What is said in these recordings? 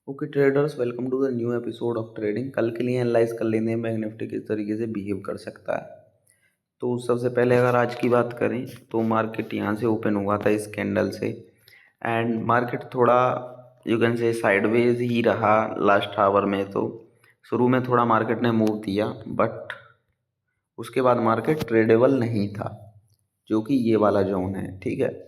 Okay traders, welcome to the new episode of trading. कल के लिए एनालाइज कर लेंगे बैंक निफ्टी किस तरीके से बिहेव कर सकता है। तो सबसे पहले अगर आज की बात करें तो मार्केट यहाँ से ओपन हुआ था इस कैंडल से, एंड मार्केट थोड़ा यू कैन से साइडवेज ही रहा लास्ट आवर में। तो शुरू में थोड़ा मार्केट ने मूव दिया, बट उसके बाद मार्केट ट्रेडेबल नहीं था, जो कि ये वाला जोन है, ठीक है।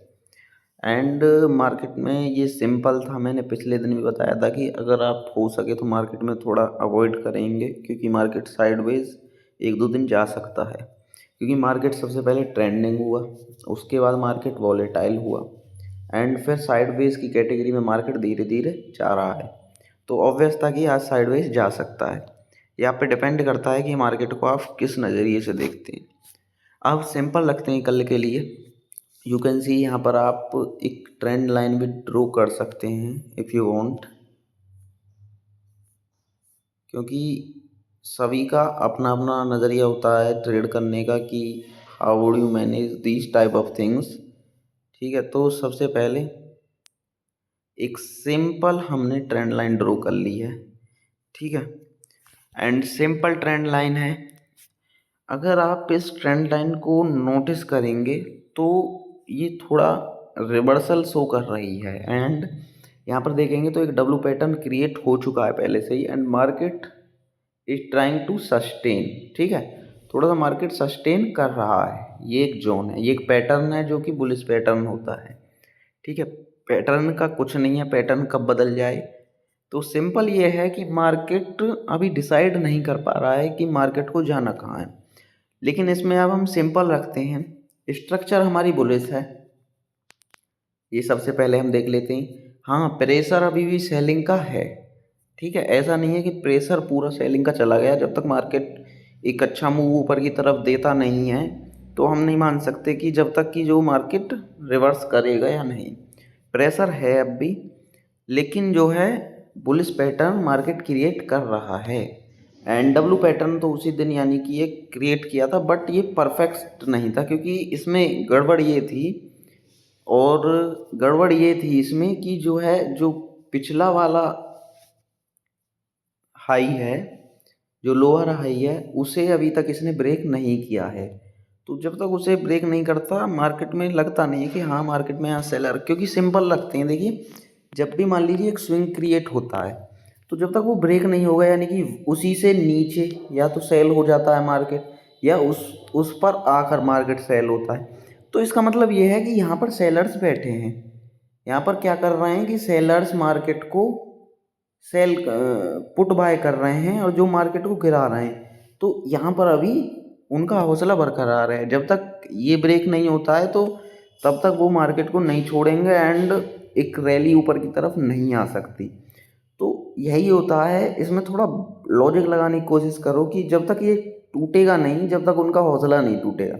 एंड मार्केट में ये सिंपल था, मैंने पिछले दिन भी बताया था कि अगर आप हो सके तो मार्केट में थोड़ा अवॉइड करेंगे, क्योंकि मार्केट साइडवेज एक दो दिन जा सकता है। क्योंकि मार्केट सबसे पहले ट्रेंडिंग हुआ, उसके बाद मार्केट वॉलेटाइल हुआ, एंड फिर साइडवेज की कैटेगरी में मार्केट धीरे धीरे जा रहा है। तो ऑब्वियस था कि आज साइडवेज जा सकता है। ये आप पे डिपेंड करता है कि मार्केट को आप किस नज़रिए से देखते हैं। अब सिंपल रखते हैं कल के लिए। यू कैन सी यहाँ पर आप एक ट्रेंड लाइन भी ड्रॉ कर सकते हैं इफ़ यू वांट, क्योंकि सभी का अपना अपना नज़रिया होता है ट्रेड करने का कि how would you manage this type of things, ठीक है। तो सबसे पहले एक सिंपल हमने ट्रेंड लाइन ड्रॉ कर ली है, ठीक है। एंड सिंपल ट्रेंड लाइन है, अगर आप इस ट्रेंड लाइन को नोटिस करेंगे तो ये थोड़ा रिवर्सल शो कर रही है। एंड यहाँ पर देखेंगे तो एक डब्लू पैटर्न क्रिएट हो चुका है पहले से ही, and market is trying to sustain, ठीक है। थोड़ा सा मार्केट सस्टेन कर रहा है, ये एक जोन है, ये एक पैटर्न है जो कि बुलिश पैटर्न होता है, ठीक है। पैटर्न का कुछ नहीं है, पैटर्न कब बदल जाए। तो सिंपल ये है कि मार्केट अभी डिसाइड नहीं कर पा रहा है कि मार्केट को जाना कहाँ है, लेकिन इसमें अब हम सिंपल रखते हैं। स्ट्रक्चर हमारी बुलिश है, ये सबसे पहले हम देख लेते हैं। हाँ, प्रेशर अभी भी सेलिंग का है, ठीक है। ऐसा नहीं है कि प्रेशर पूरा सेलिंग का चला गया। जब तक मार्केट एक अच्छा मूव ऊपर की तरफ देता नहीं है तो हम नहीं मान सकते कि जब तक कि जो मार्केट रिवर्स करेगा या नहीं। प्रेशर है अब भी, लेकिन जो है बुलिश पैटर्न मार्केट क्रिएट कर रहा है। एंड डब्लू पैटर्न तो उसी दिन यानी कि ये क्रिएट किया था, बट ये परफेक्ट नहीं था, क्योंकि इसमें गड़बड़ ये थी, और गड़बड़ ये थी इसमें कि जो है जो पिछला वाला हाई है, जो लोअर हाई है, उसे अभी तक इसने ब्रेक नहीं किया है। तो जब तक उसे ब्रेक नहीं करता मार्केट में लगता नहीं है कि हाँ मार्केट में यहाँ सेलर, क्योंकि सिंपल रखते हैं। देखिए, जब भी मान लीजिए एक स्विंग क्रिएट होता है तो जब तक वो ब्रेक नहीं होगा, यानी कि उसी से नीचे या तो सेल हो जाता है मार्केट, या उस पर आकर मार्केट सेल होता है। तो इसका मतलब ये है कि यहाँ पर सेलर्स बैठे हैं। यहाँ पर क्या कर रहे हैं कि सेलर्स मार्केट को सेल पुट बाय कर रहे हैं, और जो मार्केट को गिरा रहे हैं। तो यहाँ पर अभी उनका हौसला बरकरार है। जब तक ये ब्रेक नहीं होता है तो तब तक वो मार्केट को नहीं छोड़ेंगे, एंड एक रैली ऊपर की तरफ नहीं आ सकती। तो यही होता है, इसमें थोड़ा लॉजिक लगाने की कोशिश करो कि जब तक ये टूटेगा नहीं, जब तक उनका हौसला नहीं टूटेगा।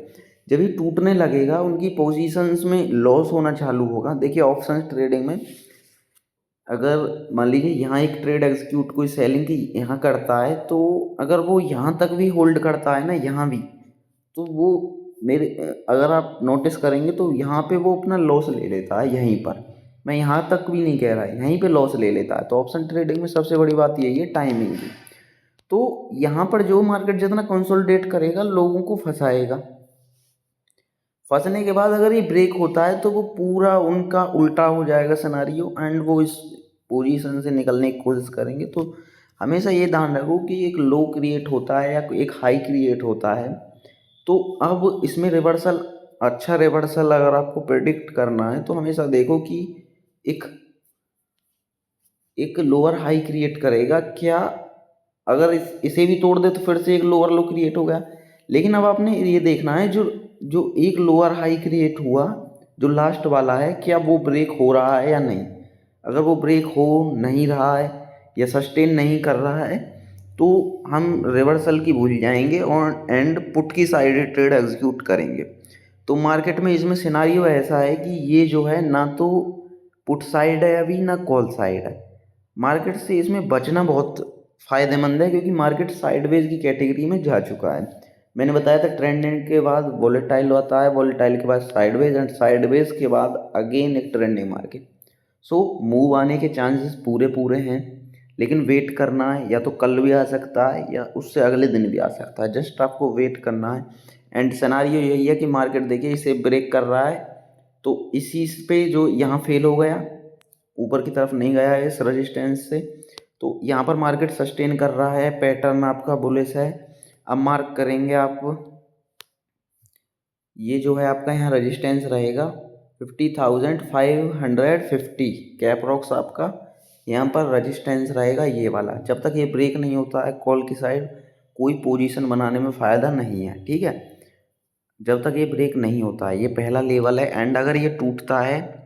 जब ये टूटने लगेगा उनकी पोजीशंस में लॉस होना चालू होगा। देखिए, ऑप्शन ट्रेडिंग में अगर मान लीजिए यहाँ एक ट्रेड एग्जीक्यूट कोई सेलिंग की यहाँ करता है, तो अगर वो यहाँ तक भी होल्ड करता है ना, यहाँ भी, तो वो मेरे अगर आप नोटिस करेंगे तो यहाँ पे वो अपना लॉस ले लेता है यहीं पर। मैं यहाँ तक भी नहीं कह रहा, यहीं पे लॉस ले लेता है। तो ऑप्शन ट्रेडिंग में सबसे बड़ी बात यही है, टाइमिंग की। तो यहाँ पर जो मार्केट जितना कंसोलिडेट करेगा लोगों को फंसाएगा। फंसने के बाद अगर ये ब्रेक होता है तो वो पूरा उनका उल्टा हो जाएगा सिनारियो, एंड वो इस पोजीशन से निकलने की कोशिश करेंगे। तो हमेशा ये ध्यान रखो कि एक लो क्रिएट होता है या एक हाई क्रिएट होता है, तो अब इसमें रिवर्सल, अच्छा रिवर्सल अगर आपको प्रेडिक्ट करना है तो हमेशा देखो कि एक एक लोअर हाई क्रिएट करेगा क्या। अगर इसे भी तोड़ दे तो फिर से एक लोअर लो क्रिएट हो गया। लेकिन अब आपने ये देखना है, जो जो एक लोअर हाई क्रिएट हुआ, जो लास्ट वाला है, क्या वो ब्रेक हो रहा है या नहीं। अगर वो ब्रेक हो नहीं रहा है या सस्टेन नहीं कर रहा है तो हम रिवर्सल की भूल जाएंगे और एंड पुट की साइड ट्रेड एग्जीक्यूट करेंगे। तो मार्केट में इसमें सिनारियो ऐसा है कि ये जो है ना तो पुट साइड है अभी, ना कॉल साइड है। मार्केट से इसमें बचना बहुत फ़ायदेमंद है, क्योंकि मार्केट साइडवेज की कैटेगरी में जा चुका है। मैंने बताया था ट्रेंडिंग के बाद वॉलेटाइल होता है, वॉलेटाइल के बाद साइडवेज, एंड साइडवेज के बाद अगेन एक ट्रेंडिंग मार्केट। सो मूव आने के चांसेस पूरे पूरे हैं। लेकिन वेट करना है, या तो कल भी आ सकता है या उससे अगले दिन भी आ सकता है, जस्ट आपको वेट करना है। एंड सिनेरियो यही है कि मार्केट देखिए इसे ब्रेक कर रहा है, तो इसी पे जो यहाँ फेल हो गया, ऊपर की तरफ नहीं गया है इस रजिस्टेंस से, तो यहाँ पर मार्केट सस्टेन कर रहा है, पैटर्न आपका बुलिश है। अब मार्क करेंगे आप, ये जो है आपका यहाँ रजिस्टेंस रहेगा 50,550 कैप रॉक्स आपका यहाँ पर रजिस्टेंस रहेगा ये वाला। जब तक ये ब्रेक नहीं होता है कॉल की साइड, कोई पोजीशन बनाने में फ़ायदा नहीं है, ठीक है। जब तक ये ब्रेक नहीं होता है, ये पहला लेवल है। एंड अगर ये टूटता है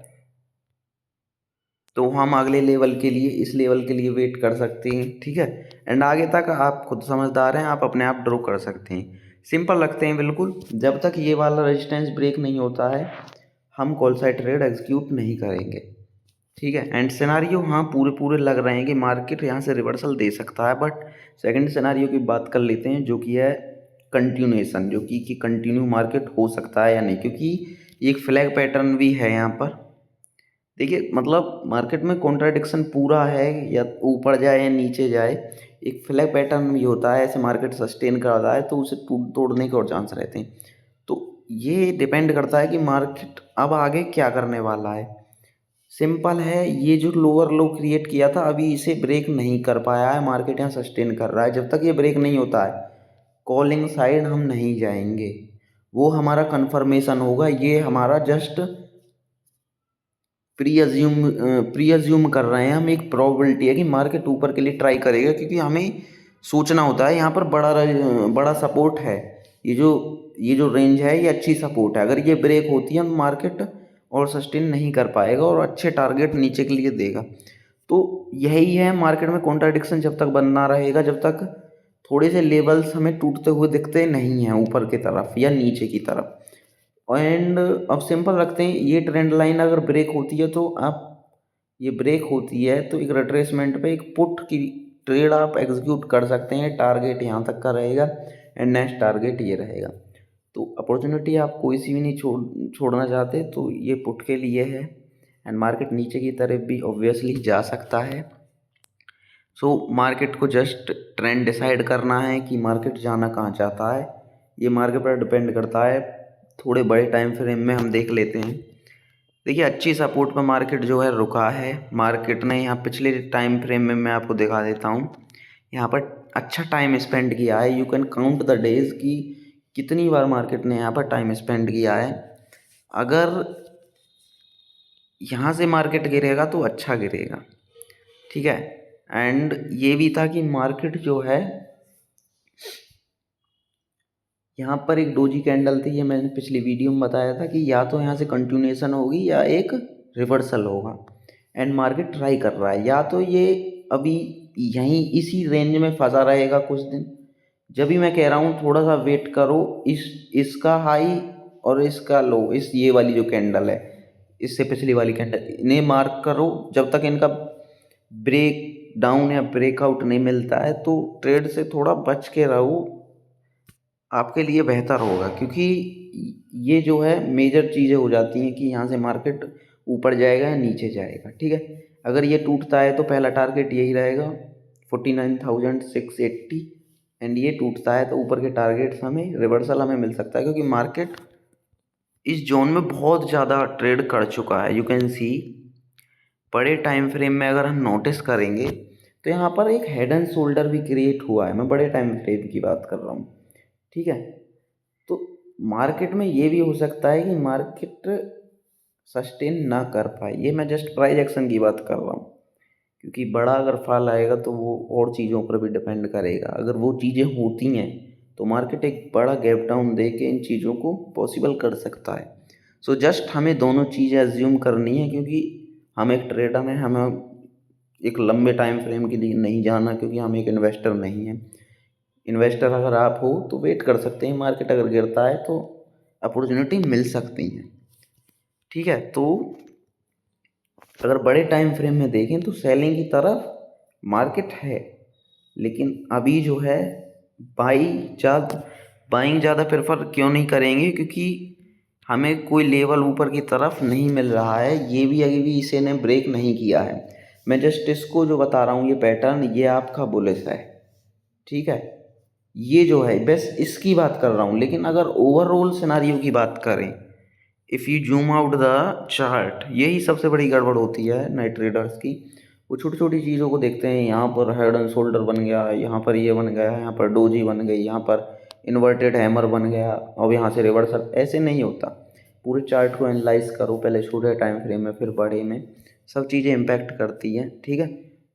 तो हम अगले लेवल के लिए, इस लेवल के लिए वेट कर सकते हैं, ठीक है। एंड आगे तक आप खुद समझदार हैं, आप अपने आप ड्रॉ कर सकते हैं। सिंपल रखते हैं बिल्कुल, जब तक ये वाला रेजिस्टेंस ब्रेक नहीं होता है हम कॉल साइड ट्रेड एग्जीक्यूट नहीं करेंगे, ठीक है। एंड सिनारियो हाँ पूरे पूरे लग रहे हैं कि मार्केट यहाँ से रिवर्सल दे सकता है, बट सेकंड सिनारियो की बात कर लेते हैं जो कि है कंटिन्यूएशन, जो कि कंटिन्यू मार्केट हो सकता है या नहीं, क्योंकि एक फ्लैग पैटर्न भी है यहाँ पर। देखिए मतलब मार्केट में कॉन्ट्राडिक्शन पूरा है, या ऊपर जाए या नीचे जाए, एक फ्लैग पैटर्न भी होता है, ऐसे मार्केट सस्टेन करता है तो उसे तोड़ने के और चांस रहते हैं। तो ये डिपेंड करता है कि मार्केट अब आगे क्या करने वाला है। सिंपल है, ये जो लोअर लो क्रिएट किया था अभी इसे ब्रेक नहीं कर पाया है, मार्केट यहाँ सस्टेन कर रहा है। जब तक ये ब्रेक नहीं होता है कॉलिंग साइड हम नहीं जाएंगे, वो हमारा कन्फर्मेशन होगा। ये हमारा जस्ट प्री अज्यूम कर रहे हैं हम, एक प्रोबेबिलिटी है कि मार्केट ऊपर के लिए ट्राई करेगा, क्योंकि हमें सोचना होता है यहाँ पर बड़ा सपोर्ट है। ये जो रेंज है ये अच्छी सपोर्ट है, अगर ये ब्रेक होती है मार्केट और सस्टेन नहीं कर पाएगा और अच्छे टारगेट नीचे के लिए देगा। तो यही है, मार्केट में कॉन्ट्राडिक्शन जब तक बना रहेगा, जब तक थोड़े से लेवल्स हमें टूटते हुए दिखते नहीं हैं ऊपर की तरफ या नीचे की तरफ। एंड अब सिंपल रखते हैं, ये ट्रेंड लाइन अगर ब्रेक होती है तो आप, ये ब्रेक होती है तो एक रिट्रेसमेंट पे एक पुट की ट्रेड आप एग्जीक्यूट कर सकते हैं। टारगेट यहाँ तक का रहेगा एंड नेक्स्ट टारगेट ये रहेगा। तो अपॉर्चुनिटी आप कोई सी भी नहीं छोड़ना चाहते तो ये पुट के लिए है। एंड मार्केट नीचे की तरफ भी ऑब्वियसली जा सकता है। सो मार्केट को जस्ट ट्रेंड डिसाइड करना है कि मार्केट जाना कहाँ चाहता है, ये मार्केट पर डिपेंड करता है। थोड़े बड़े टाइम फ्रेम में हम देख लेते हैं। देखिए अच्छी सपोर्ट पर मार्केट जो है रुका है। मार्केट ने यहाँ पिछले टाइम फ्रेम में मैं आपको दिखा देता हूँ, यहाँ पर अच्छा टाइम स्पेंड किया है। You can count the days कि कितनी बार मार्केट ने यहाँ पर टाइम स्पेंड किया है। अगर यहाँ से मार्केट गिरेगा तो अच्छा गिरेगा, ठीक है। एंड ये भी था कि मार्केट जो है यहाँ पर एक डोजी कैंडल थी, ये मैंने पिछली वीडियो में बताया था कि या तो यहाँ से कंटिन्यूएशन होगी या एक रिवर्सल होगा। एंड मार्केट ट्राई कर रहा है, या तो ये अभी यहीं इसी रेंज में फंसा रहेगा कुछ दिन। जब भी मैं कह रहा हूँ थोड़ा सा वेट करो, इसका हाई और इसका लो, ये वाली जो कैंडल है इससे पिछली वाली कैंडल, इन्हें मार्क करो। जब तक इनका ब्रेक डाउन या ब्रेकआउट नहीं मिलता है तो ट्रेड से थोड़ा बच के रहो, आपके लिए बेहतर होगा। क्योंकि ये जो है मेजर चीज़ें हो जाती हैं कि यहाँ से मार्केट ऊपर जाएगा या नीचे जाएगा, ठीक है। अगर ये टूटता है तो पहला टारगेट यही रहेगा 49,680। एंड ये टूटता है तो ऊपर के टारगेट्स हमें रिवर्सल हमें मिल सकता है, क्योंकि मार्केट इस जोन में बहुत ज़्यादा ट्रेड कर चुका है। यू कैन सी बड़े टाइम फ्रेम में अगर हम नोटिस करेंगे तो यहाँ पर एक हेड एंड शोल्डर भी क्रिएट हुआ है। मैं बड़े टाइम फ्रेम की बात कर रहा हूँ, ठीक है। तो मार्केट में ये भी हो सकता है कि मार्केट सस्टेन ना कर पाए, ये मैं जस्ट प्राइस एक्शन की बात कर रहा हूँ। क्योंकि बड़ा अगर फॉल आएगा तो वो और चीज़ों पर भी डिपेंड करेगा। अगर वो चीज़ें होती हैं तो मार्केट एक बड़ा गैप डाउन दे के इन चीज़ों को पॉसिबल कर सकता है। सो जस्ट हमें दोनों चीज़ें एज्यूम करनी है, क्योंकि हम एक ट्रेडर हैं, हमें एक लंबे टाइम फ्रेम के लिए नहीं जाना, क्योंकि हम एक इन्वेस्टर नहीं हैं। इन्वेस्टर अगर आप हो तो वेट कर सकते हैं, मार्केट अगर गिरता है तो अपॉर्चुनिटी मिल सकती है, ठीक है। तो अगर बड़े टाइम फ्रेम में देखें तो सेलिंग की तरफ मार्केट है, लेकिन अभी जो है बाइंग ज़्यादा प्रेफर क्यों नहीं करेंगे, क्योंकि हमें कोई लेवल ऊपर की तरफ नहीं मिल रहा है। ये भी अभी भी इसे ने ब्रेक नहीं किया है। मैं जस्ट इसको जो बता रहा हूँ ये पैटर्न, ये आपका बुलिश है, ठीक है। ये जो है बस इसकी बात कर रहा हूँ, लेकिन अगर ओवरऑल सिनारियो की बात करें, if you zoom out the chart, यही सबसे बड़ी गड़बड़ होती है नए ट्रेडर्स की। वो छोटी छोटी चीज़ों को देखते हैं, यहाँ पर हेड एंड शोल्डर बन गया, यहाँ पर ये बन गया, यहाँ पर डोजी बन गई, यहाँ पर इन्वर्टेड हैमर बन गया, अब यहाँ से रिवर्सल। ऐसे नहीं होता। पूरे चार्ट को एनालाइज करो, पहले छोटे टाइम फ्रेम में फिर बड़े में, सब चीज़ें इम्पैक्ट करती हैं, ठीक है।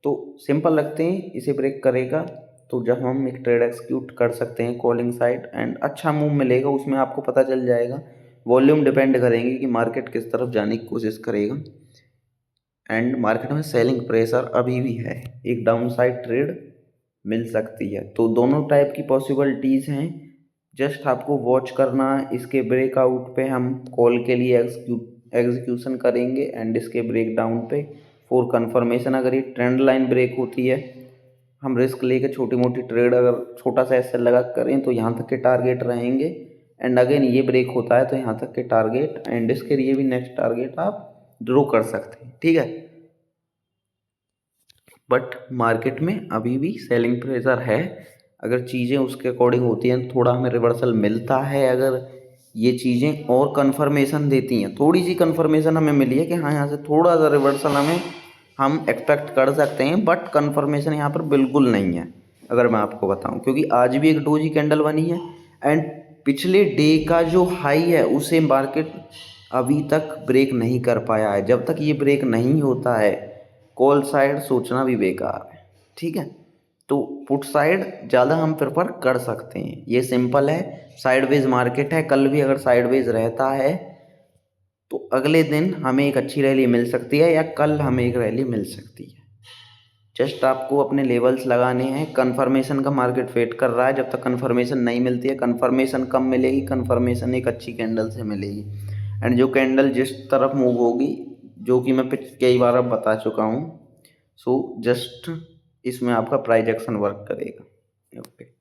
तो सिंपल रखते हैं, इसे ब्रेक करेगा तो जब हम एक ट्रेड एक्सिक्यूट कर सकते हैं कॉलिंग साइड, एंड अच्छा मूव मिलेगा, उसमें आपको पता चल जाएगा। वॉल्यूम डिपेंड करेंगे कि मार्केट किस तरफ जाने की कोशिश करेगा, एंड मार्केट में सेलिंग प्रेशर अभी भी है, एक डाउन साइड ट्रेड मिल सकती है। तो दोनों टाइप की पॉसिबिलिटीज़ हैं, जस्ट आपको वॉच करना। इसके ब्रेकआउट पे हम कॉल के लिए एग्जीक्यूशन करेंगे, एंड इसके ब्रेक डाउन पे फॉर कंफर्मेशन अगर ये ट्रेंड लाइन ब्रेक होती है, हम रिस्क लेके छोटी मोटी ट्रेड अगर छोटा सा एसएल लगा करें तो यहाँ तक के टारगेट रहेंगे, एंड अगेन ये ब्रेक होता है तो यहाँ तक के टारगेट, एंड इसके लिए भी नेक्स्ट टारगेट आप ड्रॉ कर सकते हैं, ठीक है। बट मार्केट में अभी भी सेलिंग प्रेशर है। अगर चीज़ें उसके अकॉर्डिंग होती हैं, थोड़ा हमें रिवर्सल मिलता है, अगर ये चीज़ें और कंफर्मेशन देती हैं, थोड़ी सी कंफर्मेशन हमें मिली है कि हाँ यहाँ से थोड़ा सा रिवर्सल हम एक्सपेक्ट कर सकते हैं, बट कंफर्मेशन यहाँ पर बिल्कुल नहीं है अगर मैं आपको बताऊं, क्योंकि आज भी एक डोजी कैंडल बनी है, एंड पिछले डे का जो हाई है उसे मार्केट अभी तक ब्रेक नहीं कर पाया है। जब तक ये ब्रेक नहीं होता है, कॉल साइड सोचना भी बेकार है, ठीक है। तो पुट साइड ज़्यादा हम प्रेफर कर सकते हैं, ये सिंपल है। साइडवेज मार्केट है, कल भी अगर साइडवेज रहता है तो अगले दिन हमें एक अच्छी रैली मिल सकती है, या कल हमें एक रैली मिल सकती है। जस्ट आपको अपने लेवल्स लगाने हैं। कन्फर्मेशन का मार्केट वेट कर रहा है, जब तक कन्फर्मेशन नहीं मिलती है, कन्फर्मेशन कब मिलेगी, कन्फर्मेशन एक अच्छी कैंडल से मिलेगी, एंड जो कैंडल जिस तरफ मूव होगी, जो कि मैं कई बार अब बता चुका हूँ, सो जस्ट इसमें आपका प्राइस एक्शन वर्क करेगा। ओके।